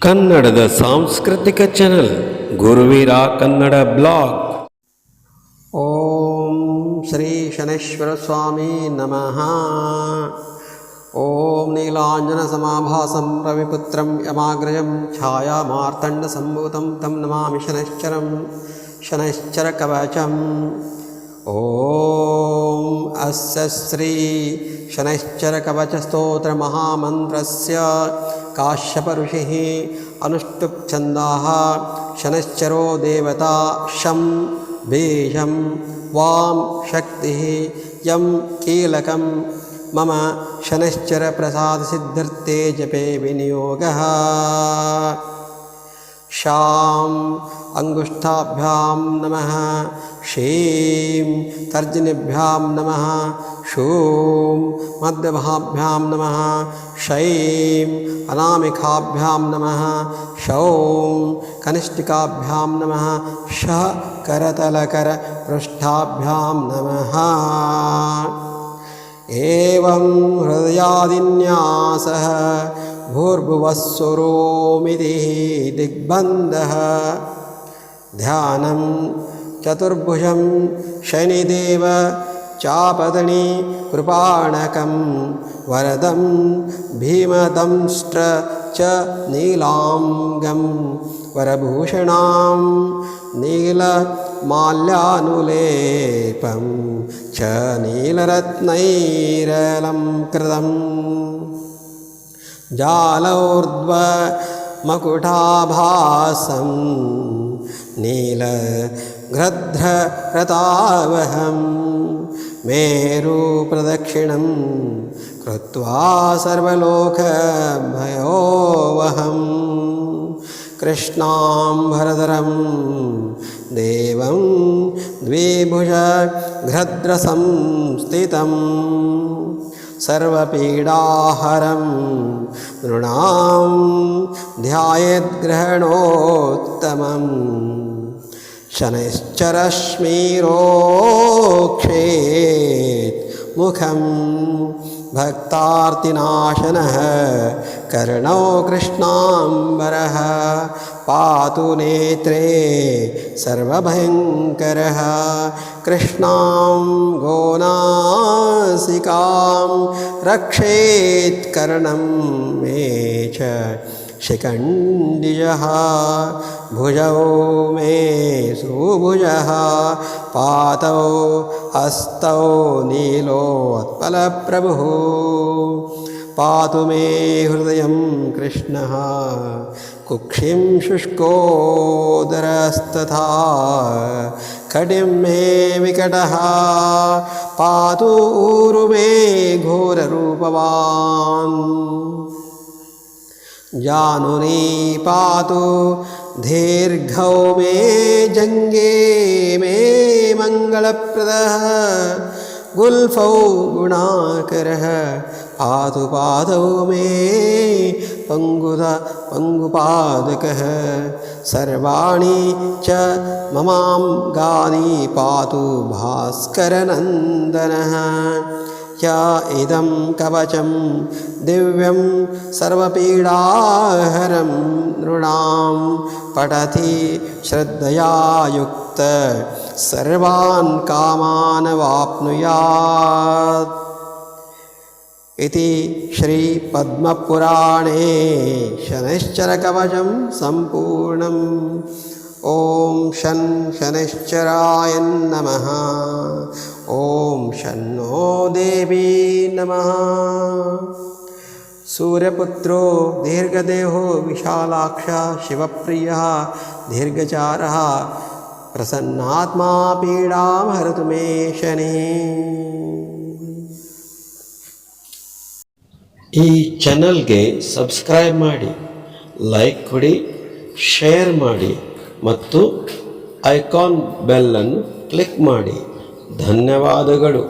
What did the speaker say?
ಕನ್ನಡದ ಸಾಂಸ್ಕೃತಿಕ channel Guruveera Kannada blog. ಓಂ ಶ್ರೀ ಶನೇಶ್ವರ ಸ್ವಾಮಿ ನಮಃ. ಓಂ ನೀಲಾಂಜನ ಸಮಾಭಾಸಂ ರವಿಪುತ್ರಂ ಯಮಾಗ್ರಜಂ ಛಾಯಾಮಾರ್ತಂಡ ಸಂಭೂತಂ ತಂ ನಮಾಮಿ ಶನೈಶ್ಚರಂ ಶನೈಶ್ಚರ ಕವಚಂ. ಓಂ ಅಸ್ಯ ಶ್ರೀ ಶನೈಶ್ಚರ ಕವಚ ಸ್ತೋತ್ರ ಮಹಾಮಂತ್ರಸ್ಯ ಕಾಶ್ಯಪ ಋಷಿಃ ಅನುಷ್ಠುಪ್ ಛಂದಃ ಶನೈಶ್ಚರೋ ದೇವತಾ ಶಂ ಬೀಜಂ ವಾಂ ಶಕ್ತಿಃ ಯಂ ಕೀಲಕಂ ಮಮ ಶನೈಶ್ಚರ ಪ್ರಸಾದ ಸಿದ್ಧರ್ಥೇ ಜಪೇ ವಿನಿಯೋಗಃ. ಶಾಂ ಅಂಗುಷ್ಠಾಭ್ಯಾಂ ನಮಃ, ಶೀಂ ತರ್ಜನಿಭ್ಯಾಂ ನಮಃ, ಶೂಂ ಮಧ್ಯಭಾಭ್ಯಾಂ ನಮಃ, ಶೈಂ ಅನಾಮಿಕಾಭ್ಯಾಂ ನಮಃ, ಶೌಂ ಕನಿಷ್ಠಿಕಾಭ್ಯಾಂ ನಮಃ, ಶ ಕರತಲಕರ ಪೃಷ್ಠಾಭ್ಯಾಂ ನಮಃ. ಏವಂ ಹೃದಯಾದಿನ್ಯಾಸಃ ಭೂರ್ಭುವಸ್ಸುರೋಮಿತಿ ದಿಗ್ಬಂಧಃ. ಧ್ಯಾನಂ ಚತುರ್ಭುಜಂ ಶನಿದೇವ ಚಾಪದಣಿ ಕೃಪಾಣಕಂ ವರದಂ ಭೀಮದಂಷ್ಟ್ರ ಚ ನೀಲಾಂಗಂ ವರಭೂಷಣಾಂ ನೀಲಮಾಲ್ಯಾನುಲೇಪಂ ಚ ನೀಲರತ್ನೈರಲಂಕೃತಂ. ಜಾಲೌರ್ಧ್ವಮಕುಟಾಭಾಸಂ ನೀಲಘ್ರಧ್ರರತಾವಹಂ ಮೇರುಪ್ರದಕ್ಷಿಣಂ ಕೃತ್ವಾ ಸರ್ವಲೋಕಭಯೋವಹಂ. ಕೃಷ್ಣಾಂಬರಧರಂ ದೇವಂ ದ್ವಿಭುಜಘ್ರದ್ರಸಂಸ್ಥಿತಂ ಸರ್ವಪೀಡಾಹರಂ ನೃಣಾಂ ಧ್ಯಾಯೇದ್ಗ್ರಹಣೋತ್ತಮಂ. ಶನೈಶ್ಚರಶ್ಮೀರೋಕ್ಷೇತ್ ಮುಖಂ ಭಕ್ತಾರ್ತಿನಾಶನಃ ಕರ್ಣೋ ಕೃಷ್ಣಾಂಬರಃ ಪಾತು ನೇತ್ರೇ ಸರ್ವಭಯಂಕರಃ. ಕೃಷ್ಣಾಂ ಗೋನಾಸಿಕಾಂ ರಕ್ಷೇತ್ ಕರ್ಣಂ ಮೇ ಚ ಶಿಖಂಡಿಜಃ. ಭುಜೌ ಮೇ ಸುಭುಜಃ ಪಾತೌ ಹಸ್ತೌ ನೀಲೋತ್ಪಲಪ್ರಭುಃ. ಪಾತು ಮೇ ಹೃದಯಂ ಕೃಷ್ಣಃ ಕುಕ್ಷಿಂ ಶುಷ್ಕೋದರಸ್ತಥಾ. ಕಟಿಂ ಮೇ ವಿಕಟಃ ಪಾತು ಊರು ಮೇ ಘೋರರೂಪವಾನ್. ಜಾನುನಿ ಪಾತು ದೀರ್ಘೌ ಮೇ ಜಂಘೆ ಮೇ ಮಂಗಳಪ್ರದಃ. ಗುಲ್ಫೌ ಗುಣಾಕರಃ ಪಾತು ಪಾದೌ ಮೇ ಪಂಗುಪಾದಕಃ. ಸರ್ವಾಣಿ ಚ ಮಮಾಂಗಾನಿ ಪಾತು ಭಾಸ್ಕರನಂದನಃ. ಯ ಇದಂ ಕವಚಂ ದಿವ್ಯಂ ಸರ್ವಪೀಡಾಹರಂ ನೃಣಾಂ ಪಠತಿ ಶ್ರದ್ಧಯಾ ಯುಕ್ತ ಸರ್ವಾನ್ ಕಾಮಾನ್ ವಾಪ್ನುಯಾತ್. ಇತಿ ಶ್ರೀ ಪದ್ಮಪುರಾಣೇ ಶನೈಶ್ಚರಕವಚಂ ಸಂಪೂರ್ಣಂ. ಓಂ ಶನ್ ಶನೈಶ್ಚರಾಯ ನಮಃ. ಓಂ ಶನ್ನೋ ದೇವಿ ನಮಃ. ಸೂರ್ಯಪುತ್ರೋ ದೀರ್ಘದೇಹೋ ವಿಶಾಲಾಕ್ಷ ಶಿವಪ್ರಿಯಃ ದೀರ್ಘಚಾರಃ ಪ್ರಸನ್ನಾತ್ಮಾ ಪೀಡಾಂ ಹರತು ಮೇ ಶನಿ. ಈ ಚಾನಲ್ಗೆ ಸಬ್ಸ್ಕ್ರೈಬ್ ಮಾಡಿ, ಲೈಕ್ ಕೊಡಿ, ಶೇರ್ ಮಾಡಿ ಮತ್ತು ಐಕಾನ್ ಬೆಲ್ ಅನ್ನು ಕ್ಲಿಕ್ ಮಾಡಿ. ಧನ್ಯವಾದಗಳು.